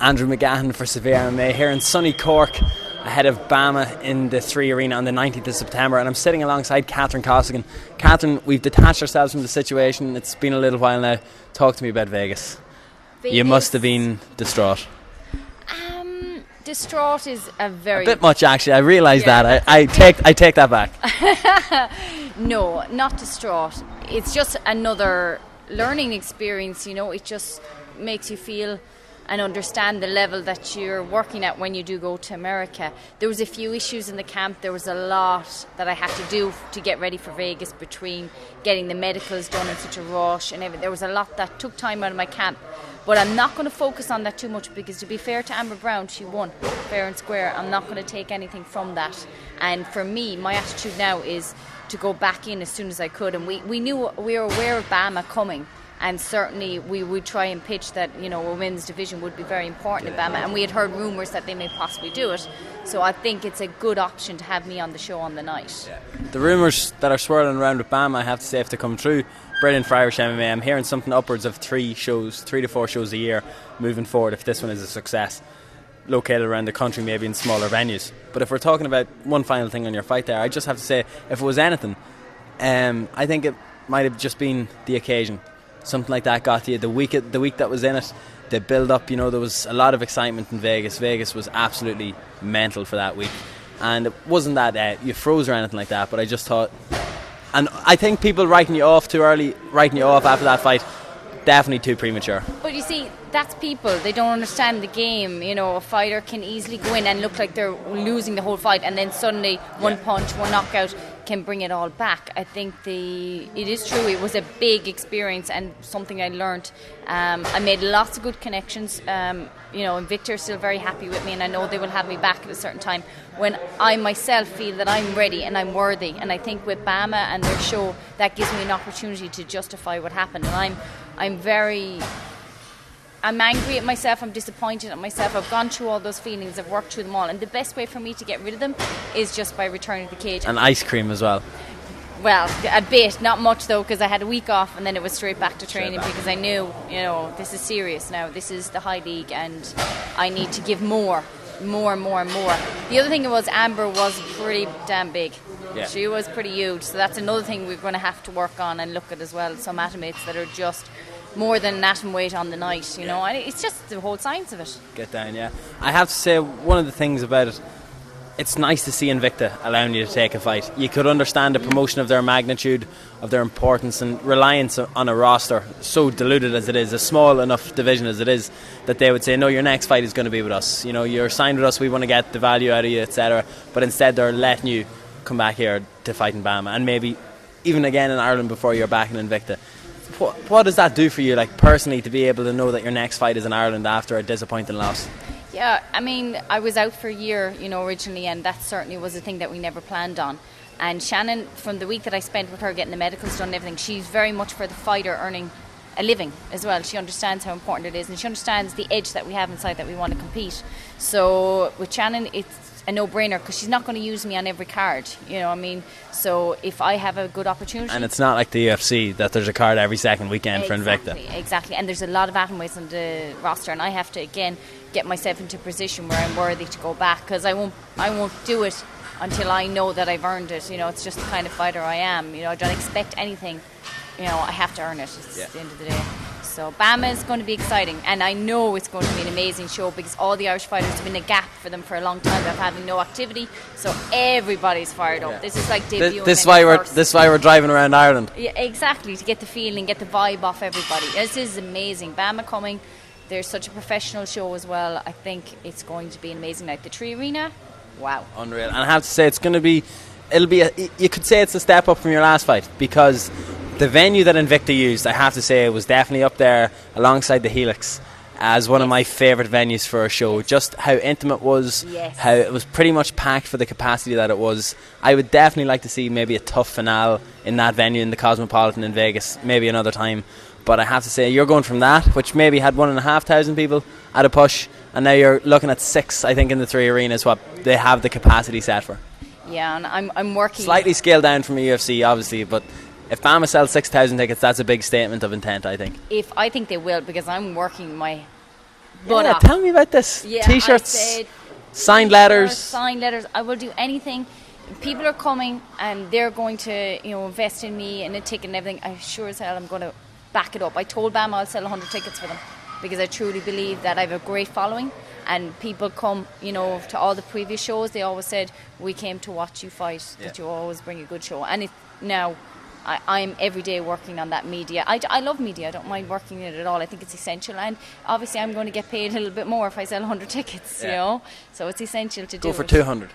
Andrew McGahan for SevereMMA here in sunny Cork ahead of BAMMA in the 3 Arena on the 19th of September, and I'm sitting alongside Catherine Costigan. Catherine, we've detached ourselves from the situation. It's been a little while now. Talk to me about Vegas. You must have been distraught. Distraught is a bit much, actually. I realise that. I take that back. No, not distraught. It's just another learning experience, you know. It just makes you feel and understand the level that you're working at when you do go to America. There was a few issues in the camp. There was a lot that I had to do to get ready for Vegas, between getting the medicals done in such a rush and everything. There was a lot that took time out of my camp. But I'm not going to focus on that too much, because to be fair to Amber Brown, she won fair and square. I'm not going to take anything from that. And for me, my attitude now is to go back in as soon as I could. And we were aware of BAMMA coming. And certainly we would try and pitch that, you know, a women's division would be very important in BAMMA. And we had heard rumours that they may possibly do it. So I think it's a good option to have me on the show on the night. Yeah. The rumours that are swirling around with BAMMA, I have to say, if they come true, brilliant for Irish MMA. I'm hearing something upwards of 3 to 4 shows a year moving forward if this one is a success, located around the country, maybe in smaller venues. But if we're talking about one final thing on your fight there, I just have to say, if it was anything, I think it might have just been the occasion. Something like that got you. The week that was in it, the build up, you know, there was a lot of excitement in Vegas. Vegas was absolutely mental for that week. And it wasn't that you froze or anything like that, but I just thought, and I think people writing you off too early, writing you off after that fight, definitely too premature. But you see, that's people. They don't understand the game. You know, a fighter can easily go in and look like they're losing the whole fight, and then suddenly one punch, one knockout can bring it all back. I think it is true. It was a big experience and something I learned. I made lots of good connections. You know, and Victor's still very happy with me, and I know they will have me back at a certain time when I myself feel that I'm ready and I'm worthy. And I think with BAMMA and their show, that gives me an opportunity to justify what happened. And I'm angry at myself, I'm disappointed at myself. I've gone through all those feelings, I've worked through them all, and the best way for me to get rid of them is just by returning to the cage. And ice cream as well. Well, a bit, not much though, because I had a week off and then it was straight back to training, because I knew, you know, this is serious now. This is the high league and I need to give more. The other thing was Amber was pretty damn big. Yeah. She was pretty huge, so that's another thing we're going to have to work on and look at as well. Some atomates that are just more than an atom weight on the night, you know. And it's just the whole science of it. Get down, yeah. I have to say, one of the things about it, it's nice to see Invicta allowing you to take a fight. You could understand the promotion of their magnitude, of their importance, and reliance on a roster so diluted as it is, a small enough division as it is, that they would say, no, your next fight is going to be with us. You know, you're signed with us, we want to get the value out of you, etc. But instead they're letting you come back here to fight in BAMMA, and maybe even again in Ireland before you're back in Invicta. What does that do for you, like personally, to be able to know that your next fight is in Ireland after a disappointing loss? Yeah, I mean, I was out for a year, you know, originally, and that certainly was a thing that we never planned on. And Shannon, from the week that I spent with her getting the medicals done and everything, she's very much for the fighter earning a living as well. She understands how important it is, and she understands the edge that we have inside that we want to compete. So with Shannon, it's a no-brainer, because she's not going to use me on every card, you know what I mean? So if I have a good opportunity... And it's not like the UFC, that there's a card every second weekend for Invicta. Exactly, and there's a lot of atom weights on the roster, and I have to, again, get myself into a position where I'm worthy to go back, because I won't do it until I know that I've earned it. You know, it's just the kind of fighter I am. You know, I don't expect anything. You know, I have to earn it at the end of the day. So BAMMA is going to be exciting, and I know it's going to be an amazing show, because all the Irish fighters have been a gap for them for a long time of having no activity, so everybody's fired up. This is like debuting. This is why we're driving around Ireland. Yeah, exactly, to get the feeling, get the vibe off everybody. This is amazing. BAMMA coming. There's such a professional show as well. I think it's going to be an amazing night. The 3 Arena, wow, unreal. And I have to say, you could say it's a step up from your last fight, because the venue that Invicta used, I have to say, was definitely up there alongside the Helix as one of my favourite venues for a show. Just how intimate it was, how it was pretty much packed for the capacity that it was. I would definitely like to see maybe a tough finale in that venue in the Cosmopolitan in Vegas, maybe another time. But I have to say, you're going from that, which maybe had 1,500 people at a push, and now you're looking at 6, I think, in the 3 Arenas, what they have the capacity set for. Yeah, and I'm working... Slightly scaled down from the UFC, obviously, but if BAMMA sells 6,000 tickets, that's a big statement of intent, I think. I think they will, because I'm working my But Yeah, tell me about this. yeah, T-shirts, I said, signed letters. signed letters. I will do anything. People are coming and they're going to, invest in me and a ticket and everything. I sure as hell I'm going to back it up. I told BAMMA I'll sell 100 tickets for them because I truly believe that I have a great following. And people come, to all the previous shows. They always said, we came to watch you fight, that you always bring a good show. And now I'm every day working on that media. I love media. I don't mind working in it at all. I think it's essential. And obviously I'm going to get paid a little bit more if I sell 100 tickets, So it's essential to do Go for 200.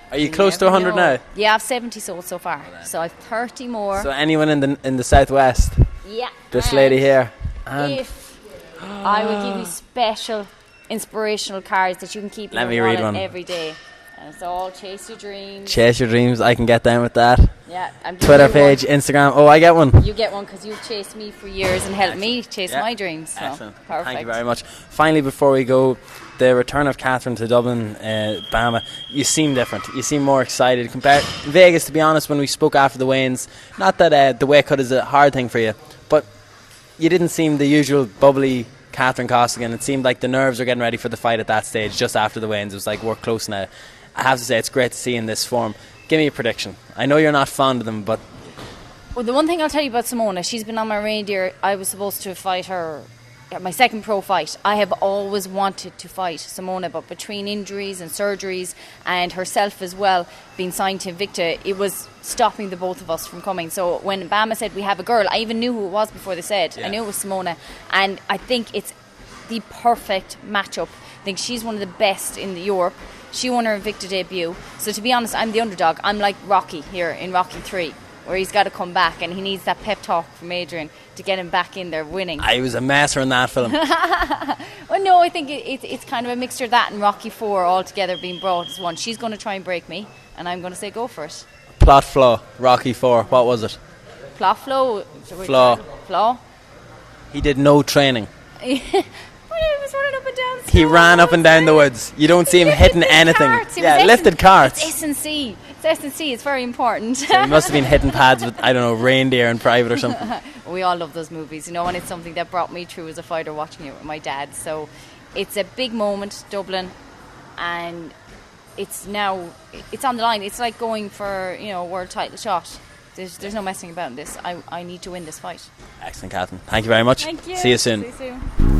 Are you close to 100 now? Yeah, I've 70 sold so far. So I've 30 more. So anyone in the southwest? Yeah. This lady here. And If I will give you special inspirational cards that you can keep in your wallet every day. And it's all chase your dreams. Chase your dreams. I can get down with that. Yeah. Twitter page, Instagram. Oh, I get one. You get one because you've chased me for years and helped me chase my dreams. So. Excellent. Perfect. Thank you very much. Finally, before we go, the return of Catherine to Dublin, BAMMA, you seem different. You seem more excited. Compared Vegas, to be honest, when we spoke after the weigh-ins, not that the weight cut is a hard thing for you, but you didn't seem the usual bubbly Catherine Costigan. It seemed like the nerves were getting ready for the fight at that stage, just after the weigh-ins. It was like, we're close now. I have to say, it's great to see in this form. Give me a prediction. I know you're not fond of them, but... Well, the one thing I'll tell you about Simona, she's been on my reindeer. I was supposed to fight her at my second pro fight. I have always wanted to fight Simona, but between injuries and surgeries and herself as well being signed to Invicta, it was stopping the both of us from coming. So when BAMMA said we have a girl, I even knew who it was before they said. I knew it was Simona, and I think it's the perfect matchup. I think she's one of the best in Europe. She won her Invicta debut. So to be honest, I'm the underdog. I'm like Rocky here in Rocky 3, where he's got to come back and he needs that pep talk from Adrian to get him back in there winning. I was a messer in that film. Well, no, I think it's kind of a mixture of that and Rocky 4 all together being brought as one. She's going to try and break me, and I'm going to say go for it. Plot flaw, Rocky 4, what was it? Plot flow? Flaw. He did no training. He was running up and down. He ran up and down the woods. You don't see him hitting anything. Lifted carts. It's S&C. It's S&C. It's very important. So he must have been hitting pads with, I don't know, reindeer in private or something. We all love those movies, and it's something that brought me through as a fighter, watching it with my dad. So it's a big moment, Dublin, and it's on the line. It's like going for a world title shot. There's no messing about in this. I need to win this fight. Excellent, Catherine. Thank you very much. Thank you. See you soon. See you soon.